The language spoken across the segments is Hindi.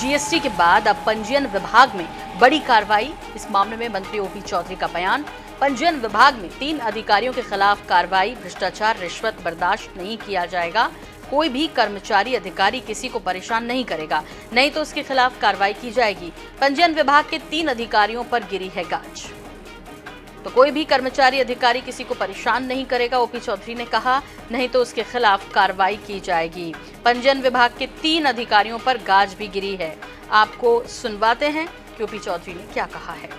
जीएसटी के बाद अब पंजीयन विभाग में बड़ी कार्रवाई। इस मामले में मंत्री ओपी चौधरी का बयान। पंजीयन विभाग में 3 अधिकारियों के खिलाफ कार्रवाई। भ्रष्टाचार रिश्वत बर्दाश्त नहीं किया जाएगा। कोई भी कर्मचारी अधिकारी किसी को परेशान नहीं करेगा, नहीं तो उसके खिलाफ कार्रवाई की जाएगी। पंजीयन विभाग के 3 अधिकारियों पर गिरी है गाज। तो कोई भी कर्मचारी अधिकारी किसी को परेशान नहीं करेगा, ओपी चौधरी ने कहा, नहीं तो उसके खिलाफ कार्रवाई की जाएगी। पंजीयन विभाग के 3 अधिकारियों पर गाज भी गिरी है। आपको सुनवाते हैं कि ओपी चौधरी ने क्या कहा है।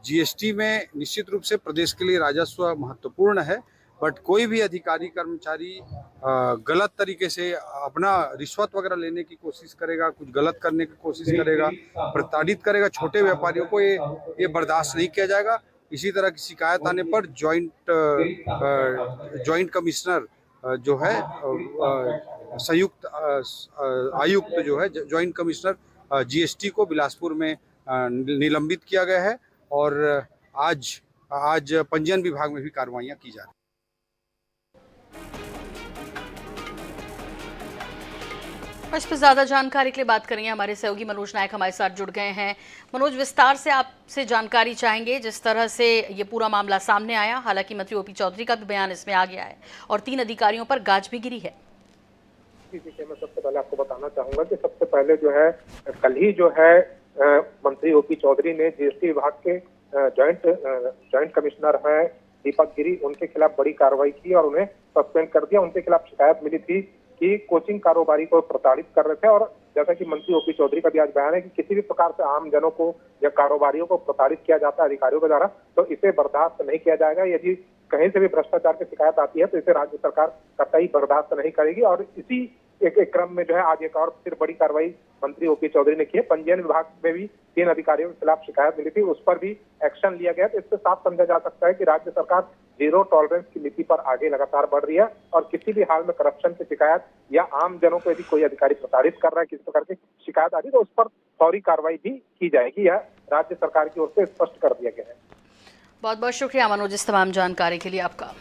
जीएसटी में निश्चित रूप से प्रदेश के लिए राजस्व महत्वपूर्ण है, बट कोई भी अधिकारी कर्मचारी गलत तरीके से अपना रिश्वत वगैरह लेने की कोशिश करेगा, कुछ गलत करने की कोशिश करेगा, प्रताड़ित करेगा छोटे व्यापारियों को, ये बर्दाश्त नहीं किया जाएगा। इसी तरह की शिकायत आने पर जॉइंट कमिश्नर जो है संयुक्त आयुक्त जो है जॉइंट कमिश्नर जीएसटी को बिलासपुर में निलंबित किया गया है और आज पंजीयन विभाग में भी कार्रवाइयां की जा रही हैं। इस पर ज्यादा जानकारी के लिए बात करेंगे, हमारे सहयोगी मनोज नायक हमारे साथ जुड़ गए हैं। मनोज, विस्तार से आपसे जानकारी चाहेंगे जिस तरह से ये पूरा मामला सामने आया। हालांकि मंत्री ओपी चौधरी का भी बयान इसमें आ गया है और 3 अधिकारियों पर गाज भी गिरी है। मैं सबसे पहले आपको बताना चाहूंगा कि सबसे पहले जो है कल ही जो है मंत्री ओपी चौधरी ने जीएसटी विभाग के जॉइंट कमिश्नर है दीपक गिरी, उनके खिलाफ बड़ी कार्रवाई की और उन्हें सस्पेंड कर दिया। उनके खिलाफ शिकायत मिली थी कि कोचिंग कारोबारी को प्रताड़ित कर रहे थे और जैसा कि मंत्री ओपी चौधरी का भी आज बयान है कि किसी भी प्रकार से आम जनों को या कारोबारियों को प्रताड़ित किया जाता है अधिकारियों के द्वारा, तो इसे बर्दाश्त नहीं किया जाएगा। यदि कहीं से भी भ्रष्टाचार की शिकायत आती है तो इसे राज्य सरकार कतई बर्दाश्त नहीं करेगी। और इसी एक क्रम में जो है आज एक और फिर बड़ी कार्रवाई मंत्री ओपी चौधरी ने की है। पंजीयन विभाग में भी 3 अधिकारियों के खिलाफ शिकायत मिली थी, उस पर भी एक्शन लिया गया। तो इससे साफ समझा जा सकता है कि राज्य सरकार जीरो टॉलरेंस की नीति पर आगे लगातार बढ़ रही है और किसी भी हाल में करप्शन की शिकायत या आम जनों को यदि कोई अधिकारी प्रताड़ित कर रहा है, किसी प्रकार की शिकायत आ रही है, तो उस पर फौरी कार्रवाई भी की जाएगी। यह राज्य सरकार की ओर से स्पष्ट कर दिया गया है। बहुत बहुत शुक्रिया मनोज इस तमाम जानकारी के लिए आपका।